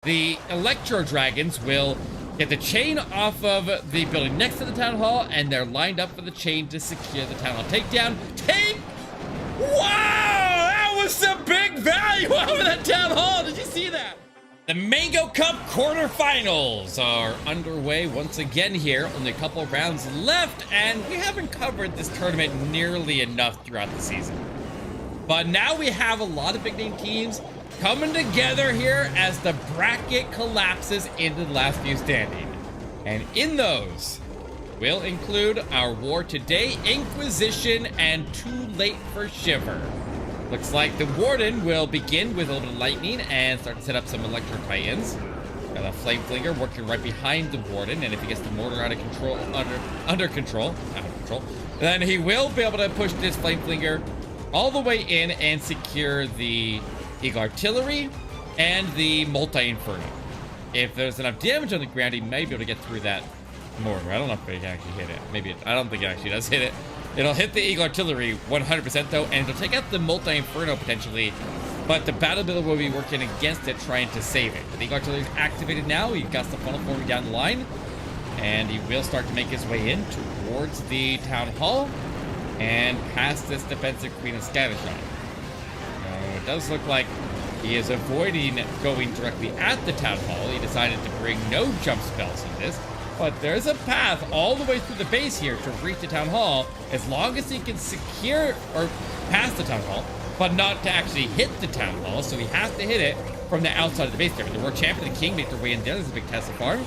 The Electro Dragons will get the chain off of the building next to the town hall, and they're lined up for the chain to secure the town hall takedown. Wow! That was some big value over that town hall. Did you see that? The Mango Cup quarterfinals are underway once again here. Only a couple of rounds left, and we haven't covered this tournament nearly enough throughout the season. But now we have a lot of big name teams coming together here as the bracket collapses into the last few standing. And in those, will include our war today, Inquisition, and Too Late for Shiver. Looks like the Warden will begin with a little bit of lightning and start to set up some Electro Titans. Got a Flame Flinger working right behind the Warden, and if he gets the mortar out of control, out of control, then he will be able to push this Flame Flinger all the way in and secure the Eagle Artillery and the Multi-Inferno. If there's enough damage on the ground, he may be able to get through that mortar. I don't know if it can actually hit it. Maybe I don't think it actually does hit it. It'll hit the Eagle Artillery 100% though, and it'll take out the Multi-Inferno potentially, but the Battle Builder will be working against it, trying to save it. The Eagle Artillery is activated now. He got the funnel forming down the line, and he will start to make his way in towards the Town Hall and past this defensive Queen of Scattershot. It does look like he is avoiding going directly at the Town Hall. He decided to bring no jump spells in this, but there's a path all the way through the base here to reach the Town Hall, as long as he can secure or pass the Town Hall, but not to actually hit the Town Hall. So he has to hit it from the outside of the base there. But the World Champion and the King make their way in there. There's a big Tesla farm,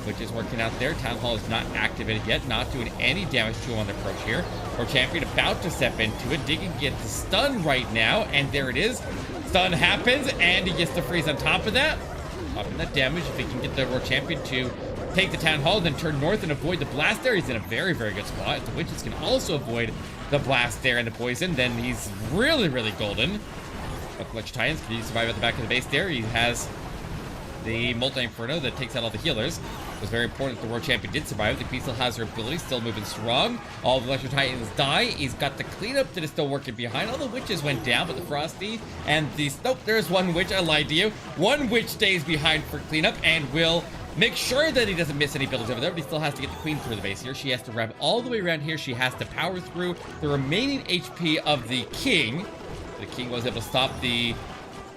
which is working out there. Town Hall is not activated yet, not doing any damage to him on the approach here. World Champion about to step into it. Digging gets the stun right now, and there it is. Stun happens, and he gets the freeze on top of that. Popping that damage. If he can get the World Champion to take the Town Hall, then turn north and avoid the blast there, he's in a very, very good spot. If the witches can also avoid the blast there and the poison, then he's really, really golden. But the Electro Titans, can he survive at the back of the base there? He has the Multi-Inferno that takes out all the healers. It was very important that the World Champion did survive. The Queen still has her ability, still moving strong. All the Electro Titans die. He's got the cleanup that is still working behind. All the witches went down, but the Frosty and the... Nope, there's one witch. I lied to you. One witch stays behind for cleanup and will make sure that he doesn't miss any buildings over there, but he still has to get the Queen through the base here. She has to wrap all the way around here. She has to power through the remaining HP of the King. The King was able to stop the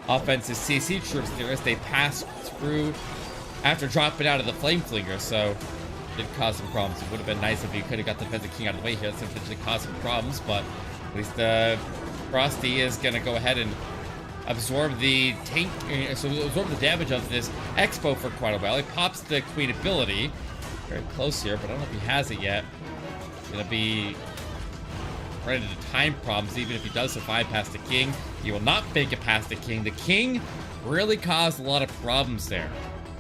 offensive CC troops there as they passed through after dropping out of the Flame Flinger, so it did cause some problems. It would have been nice if he could have got the defensive King out of the way here. That's potentially caused some problems, but at least the Frosty is going to go ahead and absorb the tank, so absorb the damage of this Expo for quite a while. He pops the Queen ability. Very close here, but I don't know if he has it yet. It's going to be right into time problems. Even if he does survive past the King, he will not make it past the King. The King really caused a lot of problems there.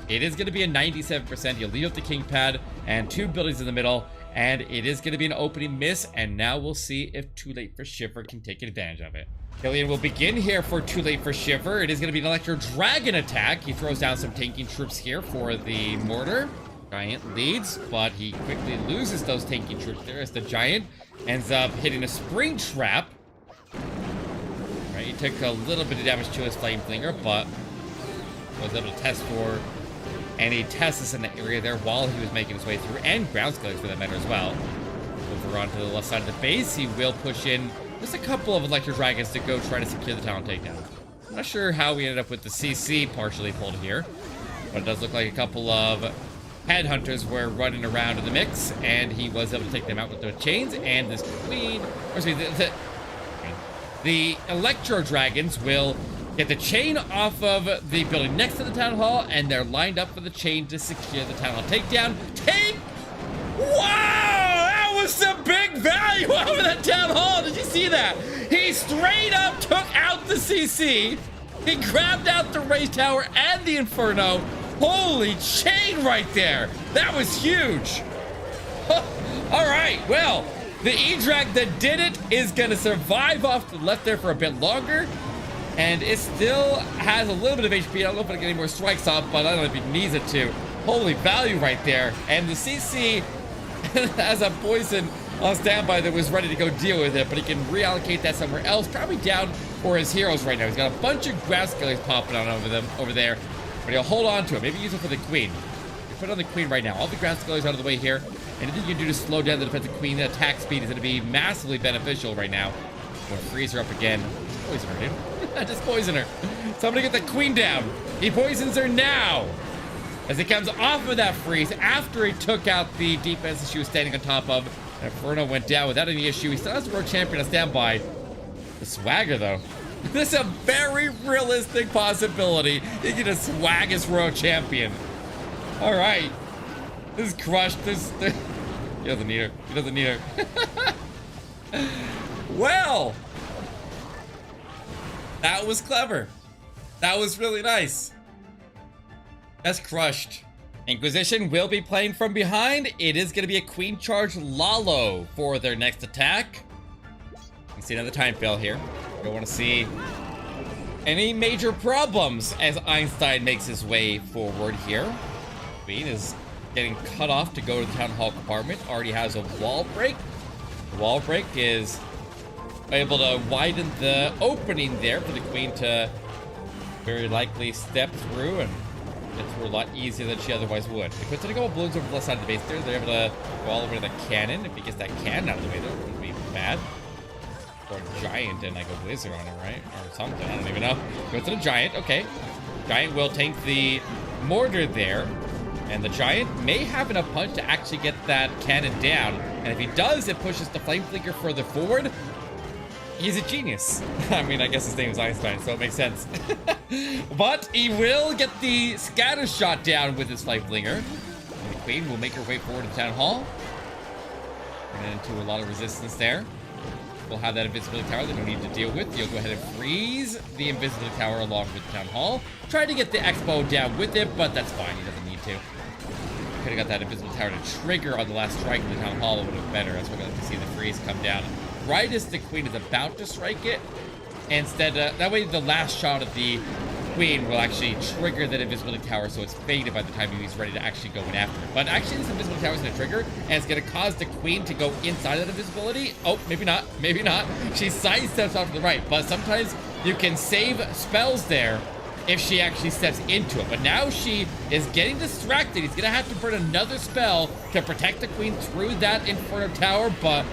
It is going to be a 97%. You'll leave up the King pad and two buildings in the middle, and it is going to be an opening miss, and now we'll see if Too Late for Shiver can take advantage of it. Killian will begin here for Too Late for Shiver. It is going to be an Electro Dragon attack. He throws down some tanking troops here for the mortar. Giant leads, but he quickly loses those tanking troops there as the Giant ends up hitting a spring trap. Right, he took a little bit of damage to his Flame Flinger, but was able to test for any tests in the area there while he was making his way through, and ground skellies for that matter as well. Over onto the left side of the base, he will push in just a couple of Electro Dragons to go try to secure the town takedown. I'm not sure how we ended up with the CC partially pulled here, but it does look like a couple of headhunters were running around in the mix, and he was able to take them out with the chains, and this Queen, or excuse me, the Electro Dragons will get the chain off of the building next to the Town Hall, and they're lined up for the chain to secure the Town Hall takedown. Wow! That was some big value over that Town Hall! Did you see that? He straight up took out the CC. He grabbed out the Raise Tower and the Inferno. Holy chain right there! That was huge! Alright, well, the E-Drag that did it is gonna survive off to the left there for a bit longer. And it still has a little bit of HP. I don't know if I can get any more strikes off, but I don't know if he needs it to. Holy value right there. And the CC has a poison on standby that was ready to go deal with it, but he can reallocate that somewhere else, probably down for his heroes right now. He's got a bunch of grass skellies popping on over there. But he'll hold on to it. Maybe use it for the queen. You put it on the queen right now. All the ground scholars out of the way here. Anything you can do to slow down the defensive queen, the attack speed is going to be massively beneficial right now. We'll freeze her up again. Poison her, dude. Just poison her. Somebody get the queen down. He poisons her now. As he comes off of that freeze after he took out the defense that she was standing on top of. Inferno went down without any issue. He still has the world champion on standby. The swagger, though. This is a very realistic possibility. He can just swag his royal champion. All right. This is crushed. He doesn't need her. He doesn't need her. Well, that was clever. That was really nice. That's crushed. Inquisition will be playing from behind. It is going to be a Queen Charge Lalo for their next attack. You can see another time fail here. Don't want to see any major problems as Einstein makes his way forward here. Queen is getting cut off to go to the Town Hall compartment. Already has a wall break. The wall break is able to widen the opening there for the Queen to very likely step through and get through a lot easier than she otherwise would. If it's gonna go balloons over the left side of the base there, they're able to go all over to the cannon. If he gets that cannon out of the way, that would be bad. Or a giant and like a wizard on it, right? Or something, I don't even know. Go to the giant, okay. Giant will tank the mortar there. And the giant may have enough punch to actually get that cannon down. And if he does, it pushes the flame flicker further forward. He's a genius. I mean, I guess his name is Einstein, so it makes sense. But he will get the scatter shot down with his flame flinger. And the Queen will make her way forward to Town Hall. Running into a lot of resistance there. We'll have that invisibility tower that we need to deal with. You'll go ahead and freeze the invisibility tower along with Town Hall. Try to get the Expo down with it, but that's fine. He doesn't need to. Could have got that invisible tower to trigger on the last strike of the Town Hall. It would have been better. That's why we're going to see the freeze come down right as the Queen is about to strike it. Instead, that way the last shot of the Queen will actually trigger that invisibility tower, so it's faded by the time he's ready to actually go in after it. But actually, this invisibility tower is going to trigger, and it's going to cause the Queen to go inside of that invisibility. Oh, maybe not. Maybe not. She sidesteps off to the right, but sometimes you can save spells there if she actually steps into it. But now she is getting distracted. He's going to have to burn another spell to protect the Queen through that Inferno tower, but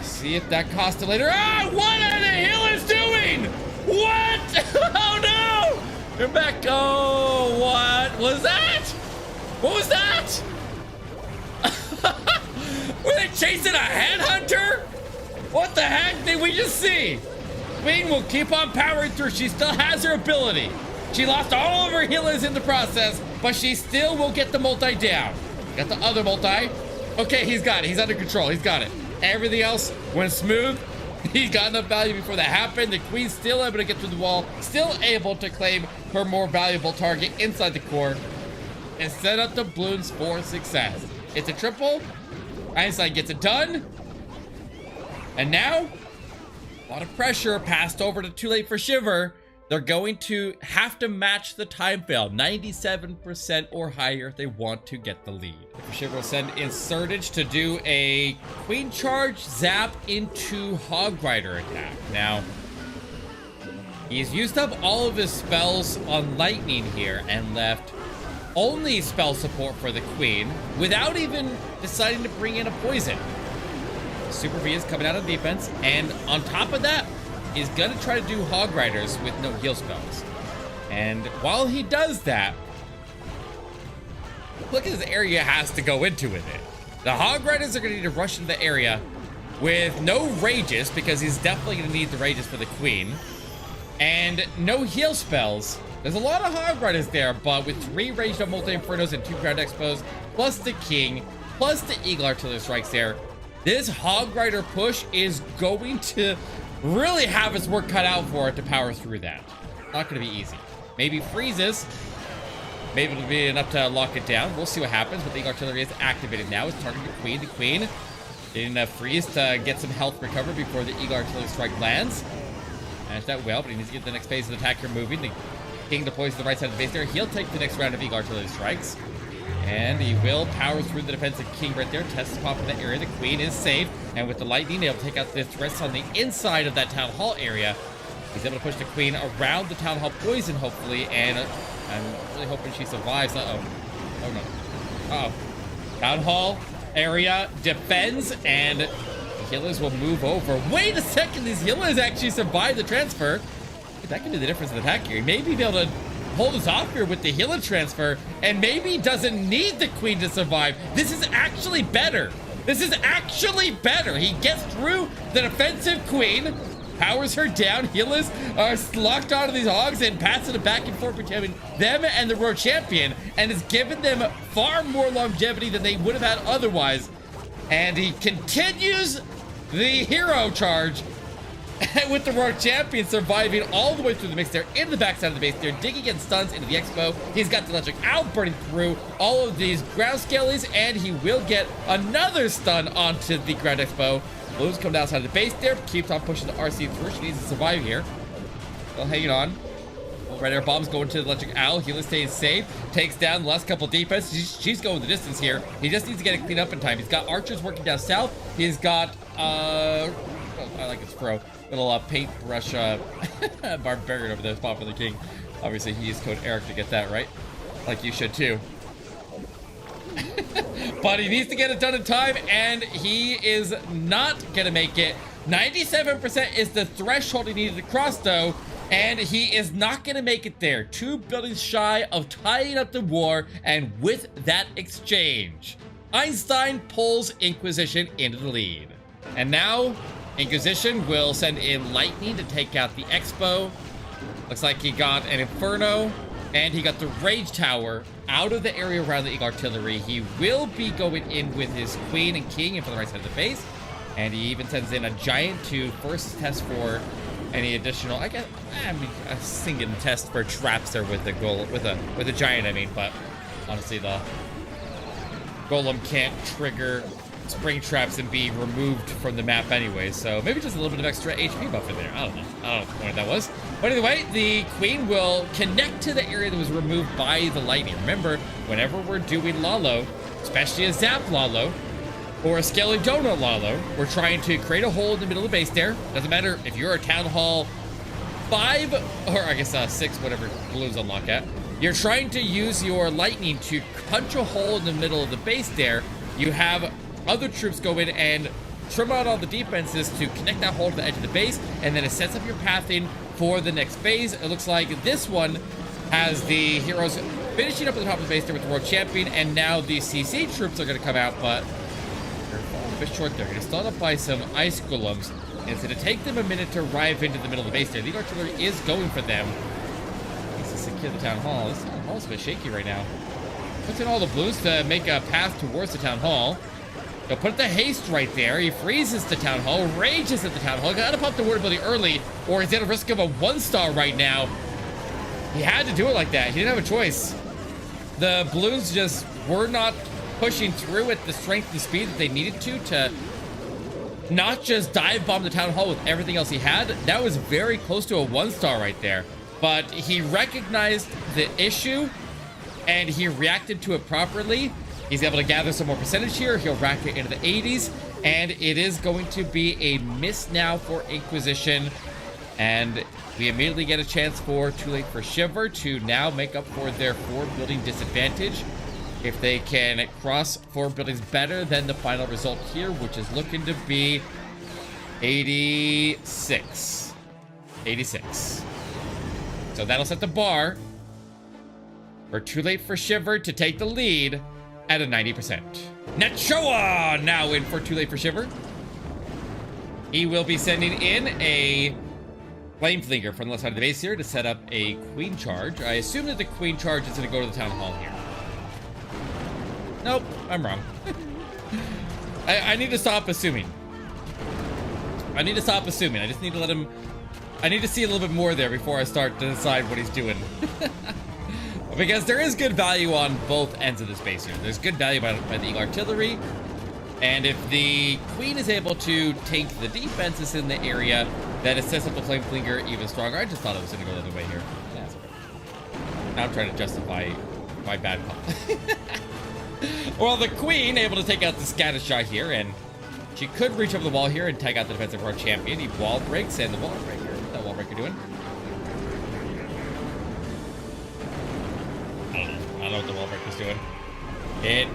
see if that costs it later. Ah, what are the healers doing? What? Oh no! You're back. Oh, what was that? What was that? Were they chasing a headhunter? What the heck did we just see? Queen will keep on powering through. She still has her ability. She lost all of her healers in the process, but she still will get the multi down. Got the other multi. Okay, he's got it. He's under control. He's got it. Everything else went smooth. He got enough value before that happened. The Queen's still able to get through the wall, still able to claim her more valuable target inside the core and set up the balloons for success. It's a triple. Einstein gets it done. And now, a lot of pressure passed over to Too Late for Shiver. They're going to have to match the time fail, 97% or higher if they want to get the lead. Shiver will send in Surtage to do a Queen Charge zap into Hog Rider attack. Now, he's used up all of his spells on Lightning here and left only spell support for the Queen without even deciding to bring in a poison. Super V is coming out of defense, and on top of that, he's gonna try to do Hog Riders with no heal spells. And while he does that, look at his area has to go into with it. The Hog Riders are gonna need to rush into the area with no rages, because he's definitely gonna need the rages for the Queen, and no heal spells. There's a lot of Hog Riders there, but with 3 ranged up multi-infernos and 2 ground expos, plus the King, plus the Eagle Artillery strikes there, this Hog Rider push is going to really have its work cut out for it to power through that. Not going to be easy. Maybe freezes. Maybe it'll be enough to lock it down. We'll see what happens, but the Eagle Artillery is activated now. It's targeting the Queen. The Queen getting enough freeze to get some health recovered before the Eagle Artillery strike lands. Managed that well, but he needs to get the next phase of the attack here moving. The King deploys to the right side of the base there. He'll take the next round of Eagle Artillery strikes. And he will power through the defensive King right there. Test the pop in that area. The Queen is safe. And with the Lightning, he'll take out the threats on the inside of that Town Hall area. He's able to push the Queen around the Town Hall poison, hopefully, and I'm really hoping she survives. Uh-oh. Oh, no. Uh-oh. Town Hall area defends, and the healers will move over. Wait a second. These healers actually survived the transfer. That could be the difference in attack here. He may be able to hold us off here with the healer transfer, and maybe doesn't need the queen to survive. This is actually better. This is actually better. He gets through the defensive queen, powers her down. Healers are locked onto these hogs and passing it back and forth between them and the world champion, and has given them far more longevity than they would have had otherwise. And he continues the hero charge with the world champion surviving all the way through the mix there, into the backside of the base there, digging in stuns into the expo. He's got the electric out, burning through all of these ground scalies, and he will get another stun onto the ground expo. Blues come down outside the base there, keeps on pushing the RC through. She needs to survive here. Still hanging on. Red air bombs going to the electric owl. Healer stays safe. Takes down the last couple defense. She's going the distance here. He just needs to get it cleaned up in time. He's got archers working down south. He's got I like his pro. Little paintbrush barbarian over there, Popular King. Obviously, he used code Eric to get that right. Like you should too. But he needs to get it done in time, and he is not gonna make it. 97% is the threshold he needed to cross, though, and he is not gonna make it there. 2 buildings shy of tying up the war, and with that exchange, Einstein pulls Inquisition into the lead. And now, Inquisition will send in Lightning to take out the Expo. Looks like he got an Inferno, and he got the Rage Tower out of the area around the Eagle Artillery. He will be going in with his Queen and King in for the right side of the base, and he even sends in a Giant to first test for any additional, I mean, a single test for traps there with the with a Giant, I mean, but honestly, the Golem can't trigger spring traps and be removed from the map anyway, so maybe just a little bit of extra HP buff in there. I don't know what that was. But anyway, the Queen will connect to the area that was removed by the Lightning. Remember, whenever we're doing Lalo, especially a Zap Lalo or a Scaly Donut Lalo, we're trying to create a hole in the middle of the base there. Doesn't matter if you're a Town Hall 5, or I guess 6, whatever balloons unlock at. You're trying to use your Lightning to punch a hole in the middle of the base there. You have other troops go in and trim out all the defenses to connect that hole to the edge of the base, and then it sets up your pathing for the next phase. It looks like this one has the heroes finishing up at the top of the base there with the world champion, and now the CC troops are going to come out, but they're falling a bit short there. It's stalled up by some ice golems, and it's going to take them a minute to arrive into the middle of the base there. The artillery is going for them. Needs to secure the town hall. This town hall is a bit shaky right now. Puts in all the blues to make a path towards the town hall. He'll put the haste right there. He freezes the town hall, rages at the town hall. Gotta pop the word ability early, or he's at a risk of a 1-star right now. He had to do it like that. He didn't have a choice. The Blues just were not pushing through at the strength and speed that they needed to not just dive bomb the town hall with everything else he had. That was very close to a 1-star right there. But he recognized the issue, and he reacted to it properly. He's able to gather some more percentage here. He'll rack it into the 80s, and it is going to be a miss now for Inquisition. And we immediately get a chance for Too Late for Shiver to now make up for their 4-building disadvantage. If they can cross 4 buildings better than the final result here, which is looking to be 86. 86. So that'll set the bar for Too Late for Shiver to take the lead at a 90%. Nachoa now in for Too Late for Shiver. He will be sending in a Flame Flinger from the left side of the base here to set up a Queen Charge. I assume that the Queen Charge is going to go to the Town Hall here. Nope, I'm wrong. I need to stop assuming. I need to stop assuming. I just need to let him... I need to see a little bit more there before I start to decide what he's doing. Because there is good value on both ends of this base here. There's good value by the Eagle Artillery. And if the Queen is able to tank the defenses in the area, then it sets up the Flame Flinger even stronger. I just thought it was going to go the other way here. Yeah, that's okay. Now I'm trying to justify my bad call. Well, the Queen able to take out the Scattershot here, and she could reach over the wall here and take out the defensive world champion. He wall breaks, and the wall breaker. What's that wall breaker doing? know what the wall break was doing. It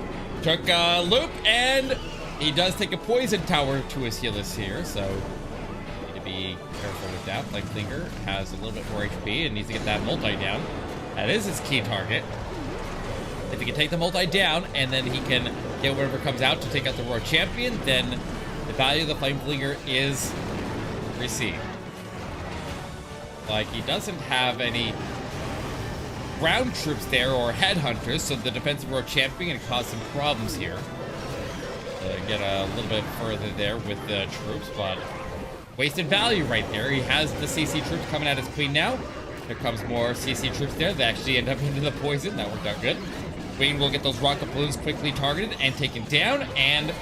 took a loop, and he does take a poison tower to his healers here, so need to be careful with that. Flamethlinger has a little bit more HP and needs to get that multi down. That is his key target. If he can take the multi down, and then he can get whatever comes out to take out the Royal Champion, then the value of the Flamethlinger is received. Like, he doesn't have any ground troops there or headhunters, so the defensive Royal Champion can cause some problems here. Get a little bit further there with the troops, but wasted value right there. He has the CC troops coming at his queen now. There comes more CC troops there. They actually end up into the poison. That worked out good. Queen will get those rocket balloons quickly targeted and taken down, and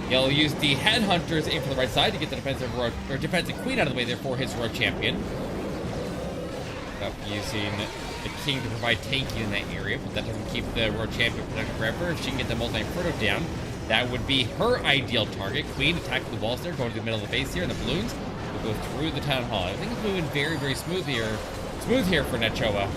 he'll use the headhunters aim for the right side to get the defensive queen out of the way there for his Royal Champion. Using the king to provide tanking in that area, but that doesn't keep the Royal Champion protected forever. If she can get the multi-inferno down, that would be her ideal target. Queen attacking the walls there, going to the middle of the base here, and the balloons will go through the town hall. I think it's moving very, very smooth here for Nechoa.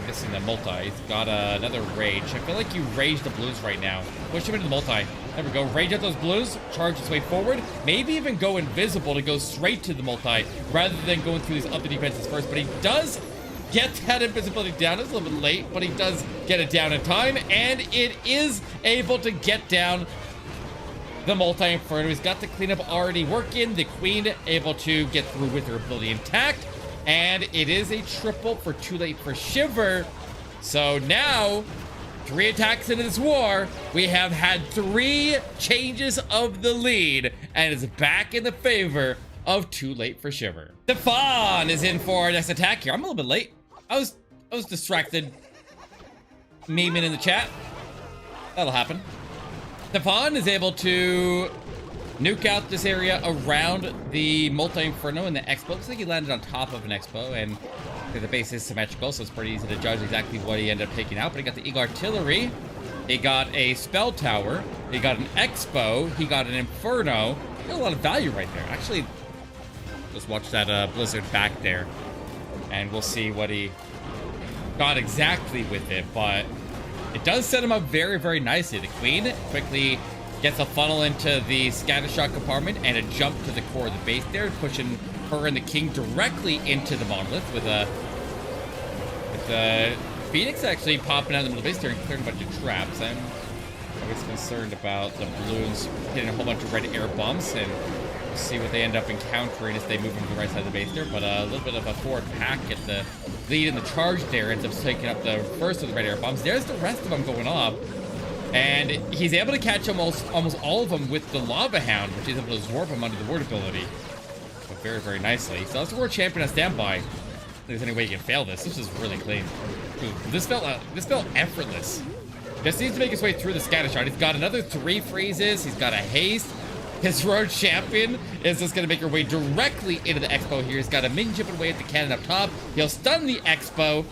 Missing the multi. He's got another rage. I feel like you rage the blues right now. Push him into the multi. There we go. Rage out those blues. Charge his way forward. Maybe even go invisible to go straight to the multi rather than going through these other defenses first. But he does get that invisibility down. It's a little bit late, but he does get it down in time. And it is able to get down the multi-inferno. He's got the cleanup already working. The queen able to get through with her ability intact. And it is a triple for Too Late for Shiver. So now, 3 attacks into this war, we have had 3 changes of the lead, and it's back in the favor of Too Late for Shiver. th15 is in for our next attack here. I'm a little bit late. I was distracted. Memeing in the chat. That'll happen. th15 is able to nuke out this area around the multi-inferno and the expo. Looks like he landed on top of an expo, and the base is symmetrical, so it's pretty easy to judge exactly what he ended up taking out. But he got the Eagle Artillery, he got a spell tower, he got an expo, he got an inferno. He got a lot of value right there. Actually, just watch that blizzard back there, and we'll see what he got exactly with it. But it does set him up very, very nicely. The queen quickly gets a funnel into the scattershot compartment and a jump to the core of the base there, pushing her and the king directly into the monolith with the Phoenix actually popping out of the middle of the base there and clearing a bunch of traps. I'm always concerned about the balloons hitting a whole bunch of red air bumps, and we'll see what they end up encountering as they move into the right side of the base there. But a little bit of a forward pack at the lead in the charge there, ends up taking up the first of the red air bombs. There's the rest of them going off. And he's able to catch almost all of them with the Lava Hound, which is able to absorb him under the ward ability. So very, very nicely. So that's the World Champion on standby. If there's any way you can fail this. This is really clean. Dude, this felt effortless. Just needs to make his way through the scattershot. He's got another 3 freezes. He's got a haste. His Road Champion is just going to make her way directly into the expo here. He's got a minion chipping away at the cannon up top. He'll stun the expo,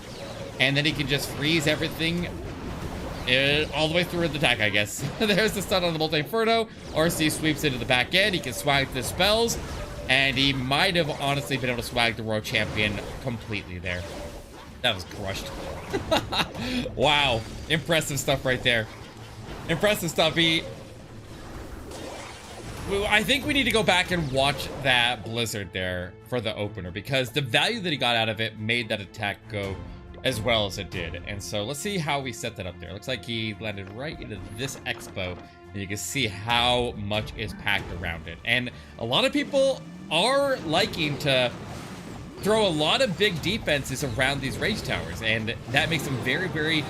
and then he can just freeze everything all the way through the attack, I guess. There's the stun on the multi-inferno. RC sweeps into the back end. He can swag the spells, and he might have honestly been able to swag the Royal Champion completely there. That was crushed. Wow. Impressive stuff right there. Impressive stuff. I think we need to go back and watch that blizzard there for the opener, because the value that he got out of it made that attack go as well as it did. And so let's see how we set that up there. Looks like he landed right into this expo, and you can see how much is packed around it. And a lot of people are liking to throw a lot of big defenses around these rage towers, and that makes them very, very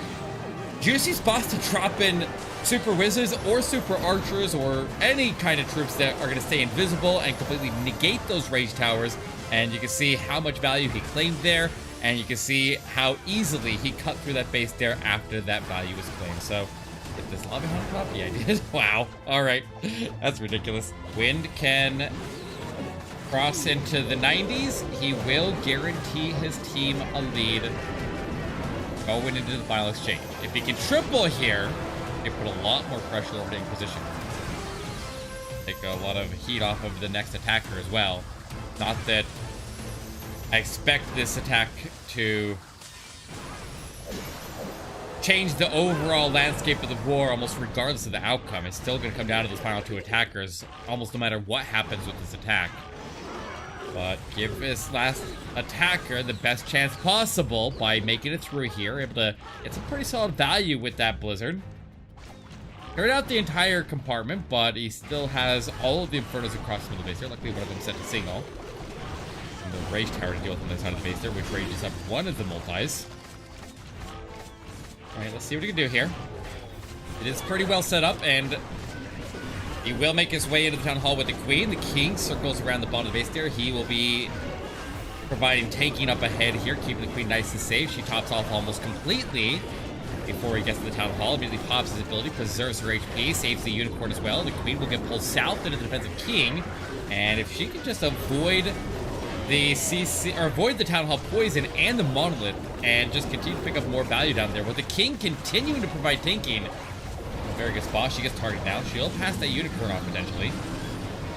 juicy spots to drop in super wizards or super archers or any kind of troops that are going to stay invisible and completely negate those rage towers. And you can see how much value he claimed there, and you can see how easily he cut through that base there after that value was claimed. So, get this Lava Hound pop? Yeah, I did. Wow. All right. That's ridiculous. Wind can cross into the 90s. He will guarantee his team a lead going into the final exchange. If he can triple here, it put a lot more pressure over the Inquisition. Take a lot of heat off of the next attacker as well. Not that I expect this attack to change the overall landscape of the war almost regardless of the outcome. It's still going to come down to those final two attackers almost no matter what happens with this attack. But give this last attacker the best chance possible by making it through here. Able to get some pretty solid value with that Blizzard. Cleared out the entire compartment, but he still has all of the Infernos across the middle base here. Luckily, one of them set to single. And the Rage Tower to deal with on the other side of the base there, which rages up one of the multis. Alright, let's see what he can do here. It is pretty well set up, and he will make his way into the town hall with the queen. The king circles around the bottom of the base there. He will be providing tanking up ahead here, keeping the queen nice and safe. She tops off almost completely before he gets to the town hall. Immediately pops his ability, preserves her HP, saves the unicorn as well. The queen will get pulled south into the defensive king. And if she can just avoid the CC, or avoid the town hall poison and the monolith, and just continue to pick up more value down there, with the king continuing to provide tanking. Very good spot. She gets targeted now. She'll pass that unicorn off potentially.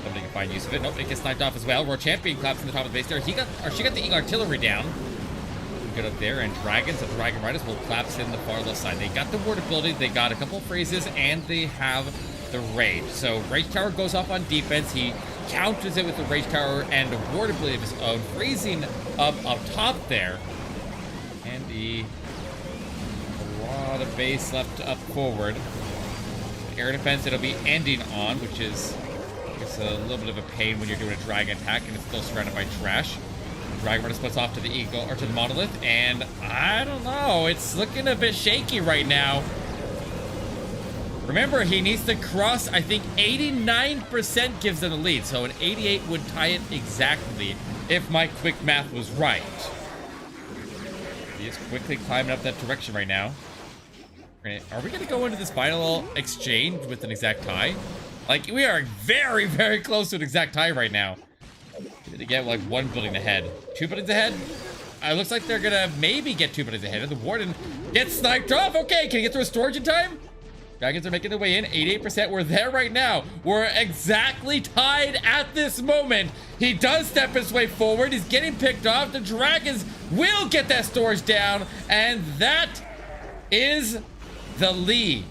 Somebody can find use of it. Nope, it gets sniped off as well. World champion claps from the top of the base there. She got the Eagle artillery down. Good up there, and dragons. The dragon riders will collapse in the far left side. They got the ward ability. They got a couple of phrases, and they have the rage. So rage tower goes off on defense. He counters it with the rage tower and a ward ability of his own, freezing up top there. And a lot of base left up forward. Air defense it'll be ending on, which is, I guess, a little bit of a pain when you're doing a dragon attack and it's still surrounded by trash. Dragon Rider splits off to the eagle, or to the monolith, and I don't know, it's looking a bit shaky right now. Remember, he needs to cross, I think 89% gives them the lead, so an 88 would tie it exactly if my quick math was right. He is quickly climbing up that direction right now. Are we going to go into this final exchange with an exact tie? Like, we are very, very close to an exact tie right now. To get like one building ahead. 2 buildings ahead? It looks like they're going to maybe get 2 buildings ahead. And the warden gets sniped off. Okay, can he get through a storage in time? Dragons are making their way in. 88%. We're there right now. We're exactly tied at this moment. He does step his way forward. He's getting picked off. The dragons will get that storage down. And that is the lead.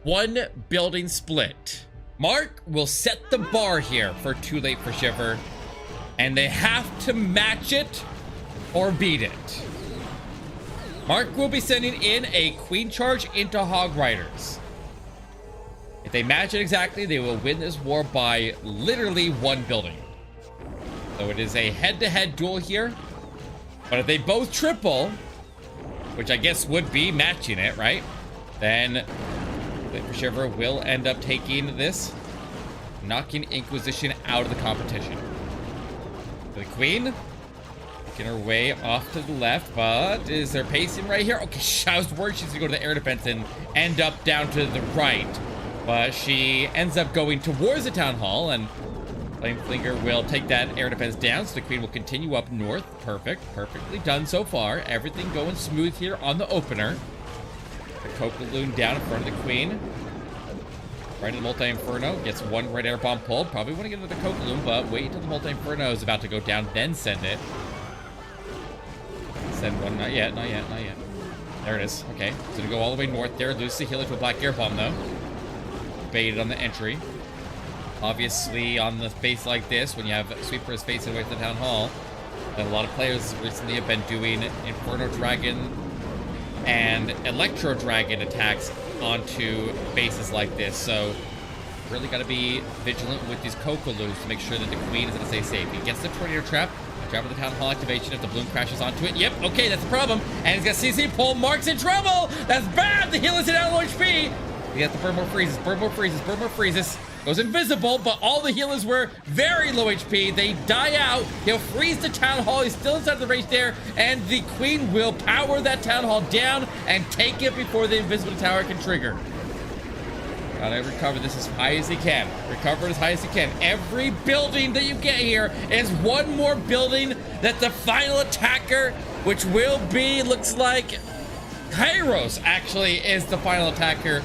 1 building split. Mark will set the bar here for Too Late for Shiver, and they have to match it or beat it. Mark will be sending in a queen charge into Hog Riders. If they match it exactly, they will win this war by literally 1 building. So it is a head-to-head duel here, but if they both triple, which I guess would be matching it, right? Then Shiver will end up taking this, knocking Inquisition out of the competition. The queen making her way off to the left, but is there pacing right here? Okay, I was worried she's gonna go to the air defense and end up down to the right, but she ends up going towards the town hall, and Flameflinger will take that air defense down, so the queen will continue up north. Perfectly done so far. Everything going smooth here on the opener. The Coca-Loon down in front of the queen. Right into the Multi-Inferno. Gets 1 red air bomb pulled. Probably want to get into the Coca-Loon, but wait until the Multi-Inferno is about to go down, then send it. Send one. Not yet. There it is. Okay. It's going to go all the way north there. Lose the healer to a black air bomb, though. Baited on the entry. Obviously, on the base like this, when you have sweepers facing away from the town hall, a lot of players recently have been doing Inferno Dragon and Electro Dragon attacks onto bases like this. So really got to be vigilant with these Coca-Loons to make sure that the queen is going to stay safe. He gets the tornado trap. Trap with the town hall activation. If the bloom crashes onto it, yep, okay, that's the problem. And he's got CC pull. Mark's in trouble. That's bad. The healer's at low HP. He has to burn more freezes. Goes invisible, but all the healers were very low HP. They die out. He'll freeze the town hall. He's still inside the range there, and the queen will power that town hall down and take it before the invisible tower can trigger. Gotta recover this as high as he can. Recover it as high as he can. Every building that you get here is 1 more building that the final attacker, which will be, looks like, Kairos actually is the final attacker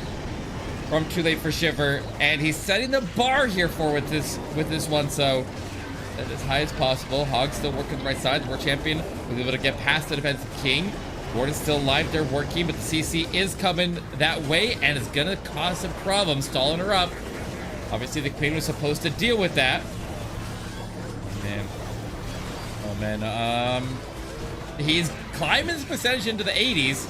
from Too Late for Shiver, and he's setting the bar here for with this one, so set as high as possible. Hog's still working the right side. The World Champion was able to get past the defensive king. Ward is still alive. They're working, but the CC is coming that way, and it's gonna cause some problems, stalling her up. Obviously, the Queen was supposed to deal with that. Oh man, he's climbing his percentage into the 80s.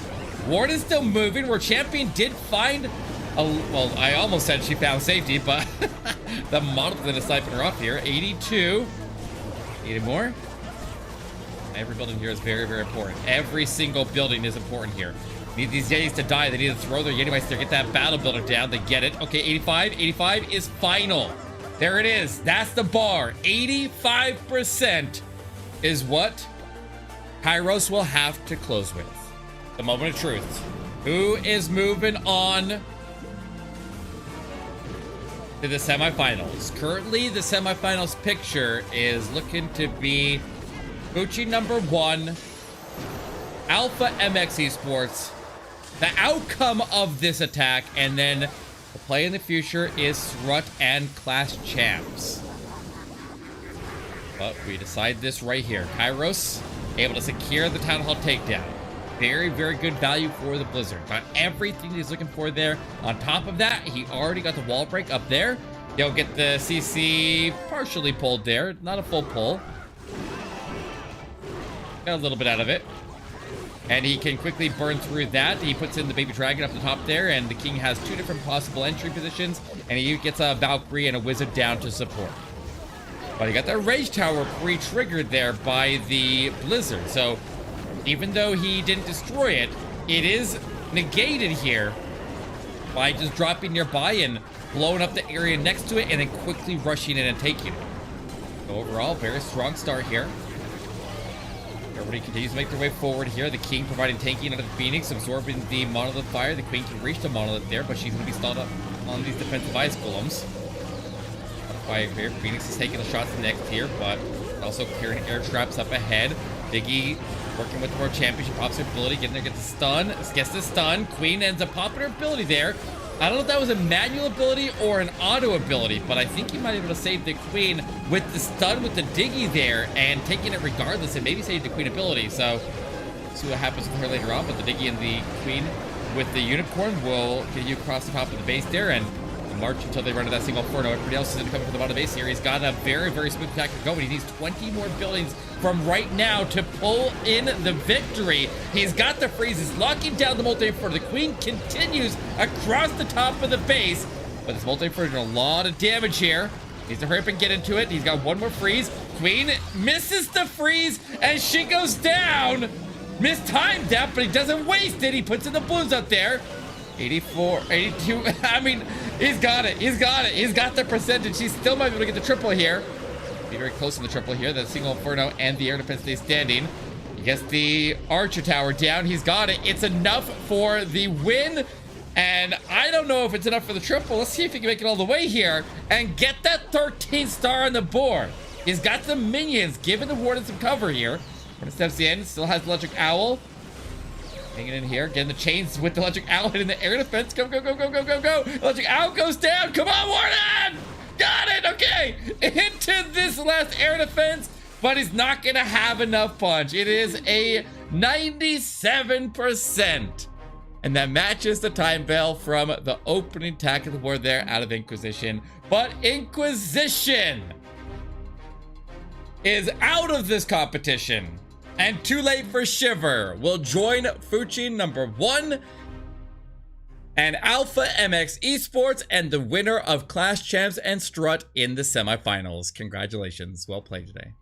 Ward is still moving, where Champion did find well, I almost said she found safety, but the model that is sniping her off here. 82. Need more? Every building here is very, very important. Every single building is important here. Need these Yetis to die. They need to throw their Yeti Meister, get that battle builder down. They get it. Okay, 85. 85 is final. There it is. That's the bar. 85% is what Kairos will have to close with. The moment of truth. Who is moving on to the semifinals? Currently, the semifinals picture is looking to be th15 number 1, Alpha MX Esports. The outcome of this attack, and then the play in the future is Strut and Clash Champs. But we decide this right here. Kairos able to secure the Town Hall takedown. Very, very good value for the Blizzard. Got everything he's looking for there. On top of that, he already got the wall break up there. He'll get the CC partially pulled there. Not a full pull. Got a little bit out of it. And he can quickly burn through that. He puts in the baby dragon up the top there, and the king has 2 different possible entry positions, and he gets a Valkyrie and a wizard down to support. But he got that rage tower pre-triggered there by the Blizzard. So even though he didn't destroy it, it is negated here by just dropping nearby and blowing up the area next to it and then quickly rushing in and taking it. So overall, very strong start here. Everybody continues to make their way forward here. The king providing tanking out of the Phoenix, absorbing the monolith fire. The queen can reach the monolith there, but she's going to be stalled up on these defensive ice golems. Fire here. Phoenix is taking the shots next here, but also clearing air traps up ahead. Biggie working with the World Championship, pops her ability, getting there, gets the stun. Queen ends up popping her ability there. I don't know if that was a manual ability or an auto ability, but I think he might be able to save the Queen with the stun with the Diggy there and taking it regardless and maybe save the Queen ability. So, see what happens with her later on, but the Diggy and the Queen with the Unicorn will get you across the top of the base there and march until they run to that single Inferno. Everybody else is going to come from the bottom base here. He's got a very, very smooth attack going. He needs 20 more buildings from right now to pull in the victory. He's got the freeze. He's locking down the multi-inferno. The Queen continues across the top of the base, but this multi-inferno doing a lot of damage here. Needs to hurry up and get into it. He's got one more freeze. Queen misses the freeze and she goes down. Mistimed that, but he doesn't waste it. He puts in the blues up there. 84, 82. I mean, he's got it. He's got it. He's got the percentage. He still might be able to get the triple here. Be very close to the triple here. The single Inferno and the air defense stay standing. He gets the Archer Tower down. He's got it. It's enough for the win. And I don't know if it's enough for the triple. Let's see if he can make it all the way here and get that 13th star on the board. He's got the minions, giving the Warden some cover here. Warden steps in, still has the Electric Owl. Hanging in here, getting the chains with the Electric Owl in the air defense. Go, go, go, go, go, go, go. Electric Owl goes down. Come on, Warden! Got it, okay. Into this last air defense, but he's not gonna have enough punch. It is a 97%. And that matches the time bell from the opening attack of the board there out of Inquisition. But Inquisition is out of this competition. And Too Late for Shiver will join th15 number 1 and Alpha MX Esports and the winner of Clash Champs and Strut in the semifinals. Congratulations. Well played today.